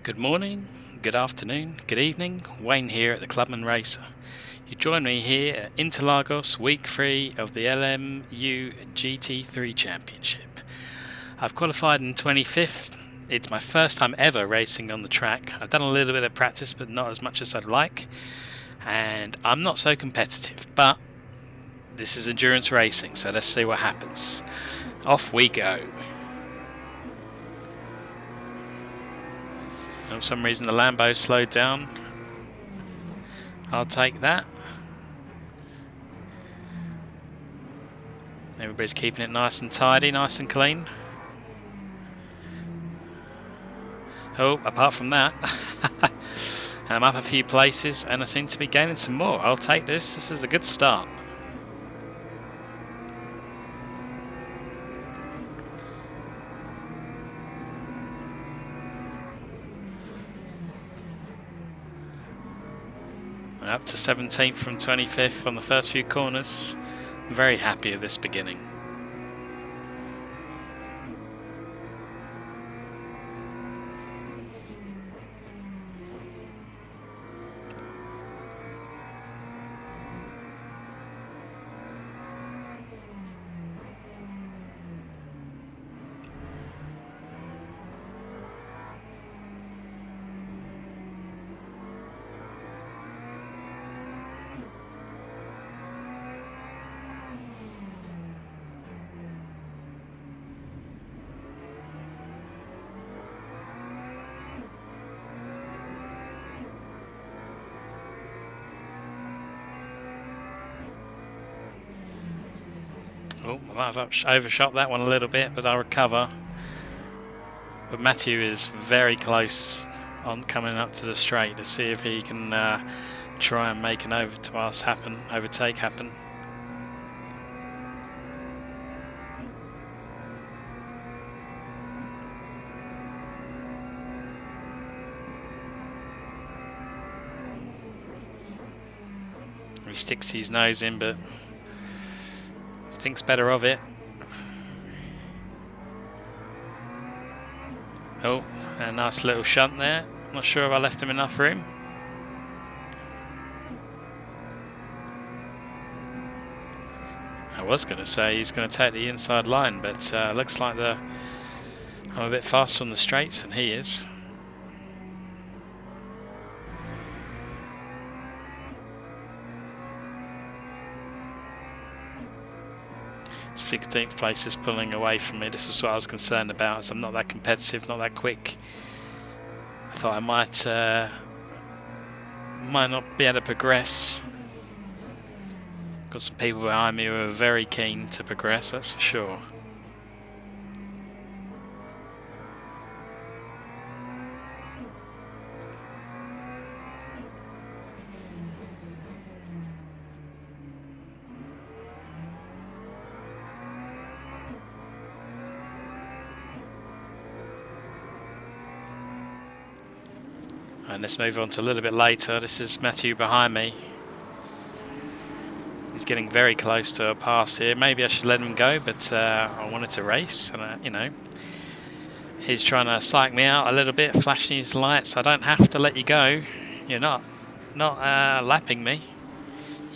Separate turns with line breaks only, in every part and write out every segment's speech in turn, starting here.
Good morning, good afternoon, good evening. Wayne here at the Clubman Racer. You join me here at Interlagos, week 3 of the LMGT3 Championship. I've qualified in 25th. It's my first time ever racing on the track. I've done a little bit of practice, but not as much as I'd like. And I'm not so competitive, but this is endurance racing, so let's see what happens. Off we go. For some reason the Lambo slowed down. I'll take that. Everybody's keeping it nice and tidy, nice and clean. Oh, apart from that, I'm up a few places and I seem to be gaining some more. I'll take this. This is a good start. Up to 17th from 25th on the first few corners. I'm very happy with this beginning. Oh, I might have overshot that one a little bit, but I'll recover. But Matthew is very close on coming up to the straight to see if he can try and make an overtake happen. He sticks his nose in, but thinks better of it. Oh, a nice little shunt there. Not sure if I left him enough room. I was going to say he's going to take the inside line, but looks like I'm a bit faster on the straights than he is. 16th place is pulling away from me. This is what I was concerned about, as I'm not that competitive, not that quick. I thought I might not be able to progress. Got some people behind me who are very keen to progress, that's for sure. And let's move on to a little bit later. This is Matthew behind me. He's getting very close to a pass here. Maybe I should let him go, but I wanted to race, and you know, he's trying to psych me out a little bit, flashing his lights. I don't have to let you go. You're not lapping me.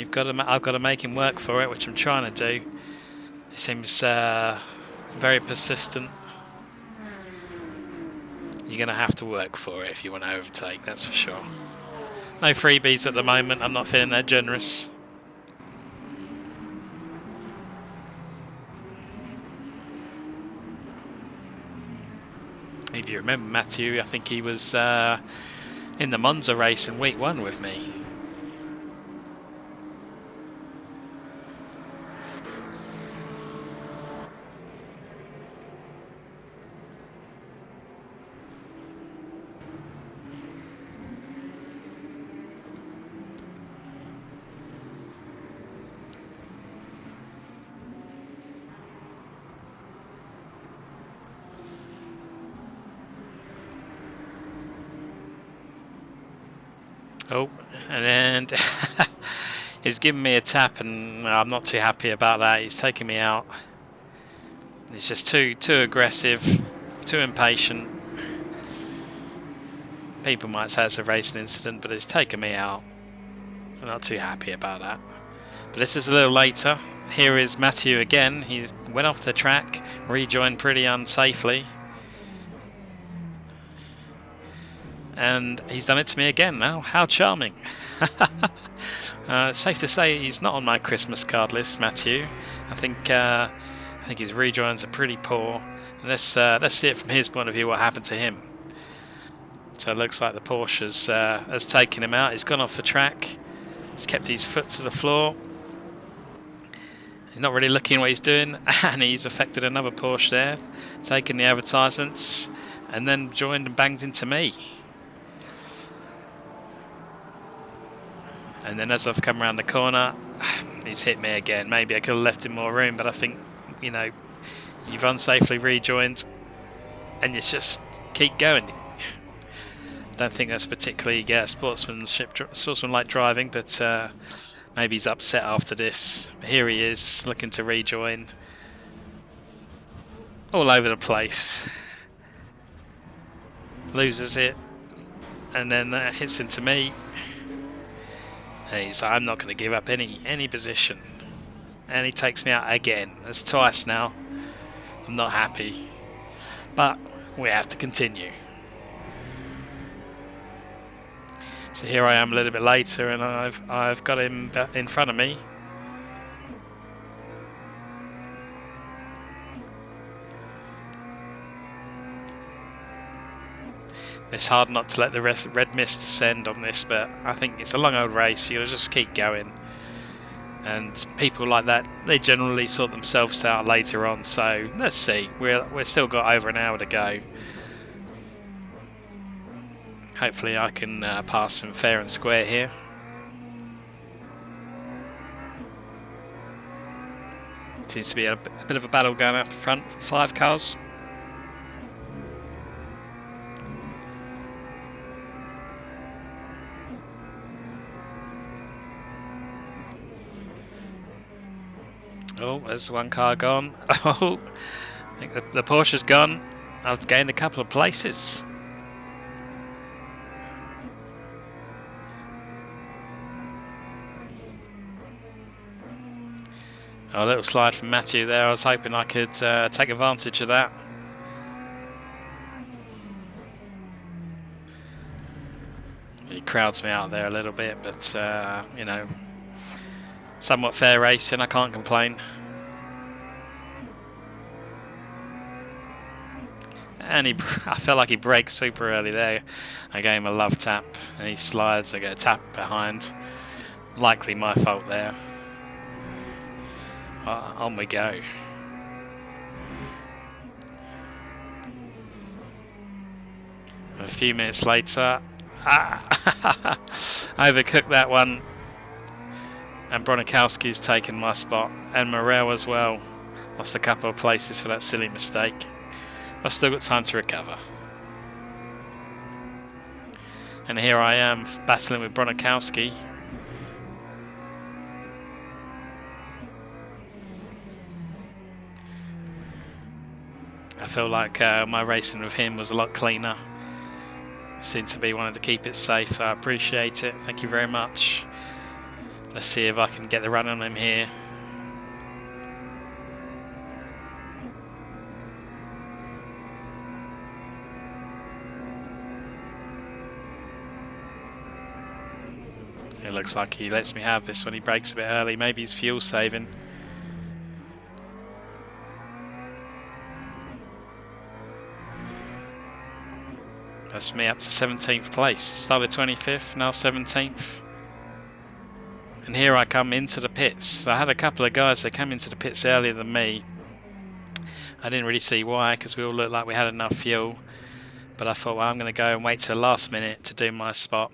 I've got to make him work for it, which I'm trying to do. He seems very persistent. You're going to have to work for it if you want to overtake, that's for sure. No freebies at the moment, I'm not feeling that generous. If you remember Matthew, I think he was in the Monza race in week 1 with me. Oh, and then he's giving me a tap, and I'm not too happy about that. He's taking me out. He's just too aggressive, too impatient. People might say it's a racing incident, but it's taken me out. I'm not too happy about that. But this is a little later. Here is Matthew again. He went off the track, rejoined pretty unsafely. And he's done it to me again now. How charming. It's safe to say he's not on my Christmas card list, Matthew. I think his rejoins are pretty poor. And let's see it from his point of view, what happened to him. So it looks like the Porsche has taken him out. He's gone off the track. He's kept his foot to the floor. He's not really looking what he's doing, and he's affected another Porsche there, taken the advertisements, and then joined and banged into me. And then as I've come around the corner, he's hit me again. Maybe I could have left him more room, but I think, you know, you've unsafely rejoined, and you just keep going. Don't think that's particularly sportsmanlike driving, but maybe he's upset after this. Here he is, looking to rejoin. All over the place. Loses it, and then hits into me. And he's like, I'm not going to give up any position. And he takes me out again. That's twice now. I'm not happy. But we have to continue. So here I am a little bit later, and I've got him in front of me. It's hard not to let the red mist descend on this, but I think it's a long old race. You'll just keep going. And people like that, they generally sort themselves out later on. So let's see. We're still got over an hour to go. Hopefully I can pass him fair and square here. Seems to be a bit of a battle going up front. 5 cars. Oh, there's one car gone. Oh, I think the Porsche's gone. I've gained a couple of places. Oh, a little slide from Matthew there. I was hoping I could take advantage of that. He crowds me out there a little bit, but you know, somewhat fair racing. I can't complain. And I felt like he braked super early there. I gave him a love tap, and he slides. I get a tap behind. Likely my fault there. On we go. A few minutes later, overcooked that one, and Bronikowski's taken my spot, and Morel as well. Lost a couple of places for that silly mistake. I've still got time to recover. And here I am battling with Bronikowski. I feel like my racing with him was a lot cleaner. Seemed to be wanting to keep it safe, so I appreciate it. Thank you very much. Let's see if I can get the run on him here. It looks like he lets me have this when he brakes a bit early. Maybe he's fuel saving. That's me up to 17th place. Started 25th, now 17th. And here I come into the pits. So I had a couple of guys that came into the pits earlier than me. I didn't really see why, because we all looked like we had enough fuel. But I thought, well, I'm going to go and wait till the last minute to do my stop.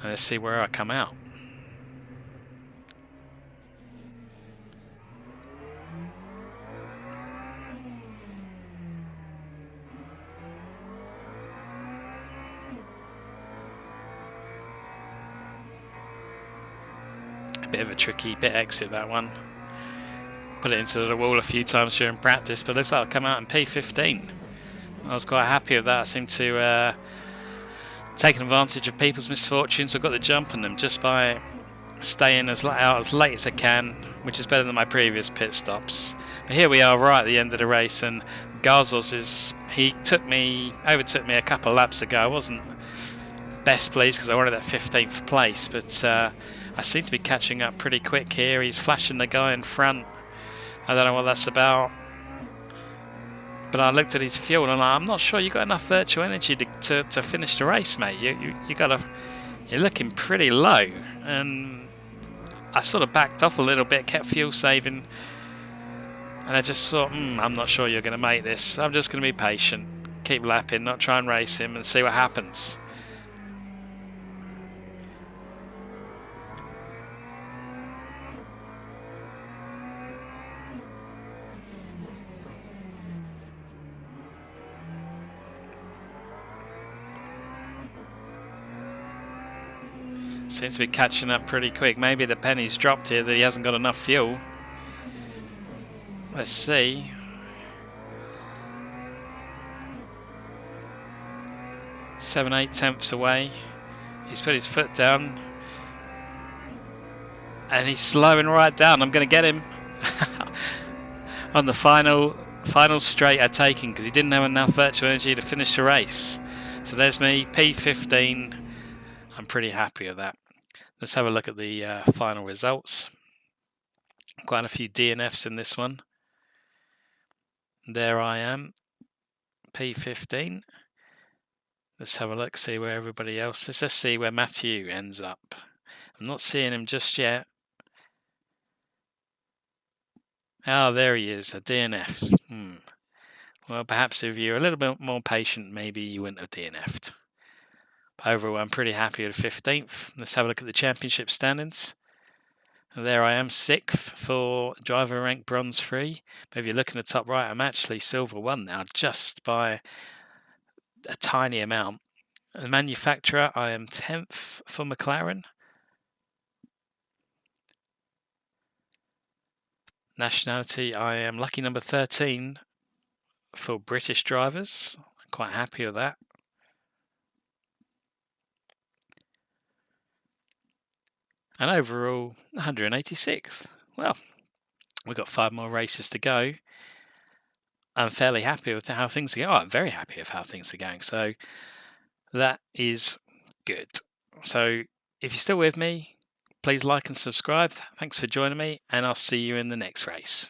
And let's see where I come out. Bit of a tricky pit exit, that one. put it into the wall a few times during practice, but looks like I'll come out in P15. I was quite happy with that. I seem to taken advantage of people's misfortunes. I've got the jump on them just by staying out as late as I can, which is better than my previous pit stops. But here we are right at the end of the race, and Garzos overtook me a couple of laps ago. I wasn't best pleased because I wanted that 15th place, but I seem to be catching up pretty quick here. He's flashing the guy in front. I don't know what that's about. But I looked at his fuel and I'm not sure you got enough virtual energy to finish the race, mate. You're looking pretty low. And I sort of backed off a little bit, kept fuel saving. And I just thought, I'm not sure you're going to make this. I'm just going to be patient, keep lapping, not try and race him and see what happens. Seems to be catching up pretty quick. Maybe the penny's dropped here that he hasn't got enough fuel. Let's see. Seven, 8/10 away. He's put his foot down. And he's slowing right down. I'm going to get him. On the final straight I taken because he didn't have enough virtual energy to finish the race. So there's me, P15. I'm pretty happy with that. Let's have a look at the final results. Quite a few DNFs in this one. There I am, P15. Let's have a look, see where everybody else is. Let's see where Matthew ends up. I'm not seeing him just yet. Oh, there he is, a DNF. Well, perhaps if you're a little bit more patient, maybe you wouldn't have DNF'd. Overall, I'm pretty happy with 15th. Let's have a look at the championship standings. There I am, 6th for driver rank bronze 3. But if you look in the top right, I'm actually silver 1 now, just by a tiny amount. The manufacturer, I am 10th for McLaren. Nationality, I am lucky number 13 for British drivers. Quite happy with that. And overall, 186th. Well, we've got 5 more races to go. I'm fairly happy with how things are going. I'm very happy with how things are going. So that is good. So if you're still with me, please like and subscribe. Thanks for joining me, and I'll see you in the next race.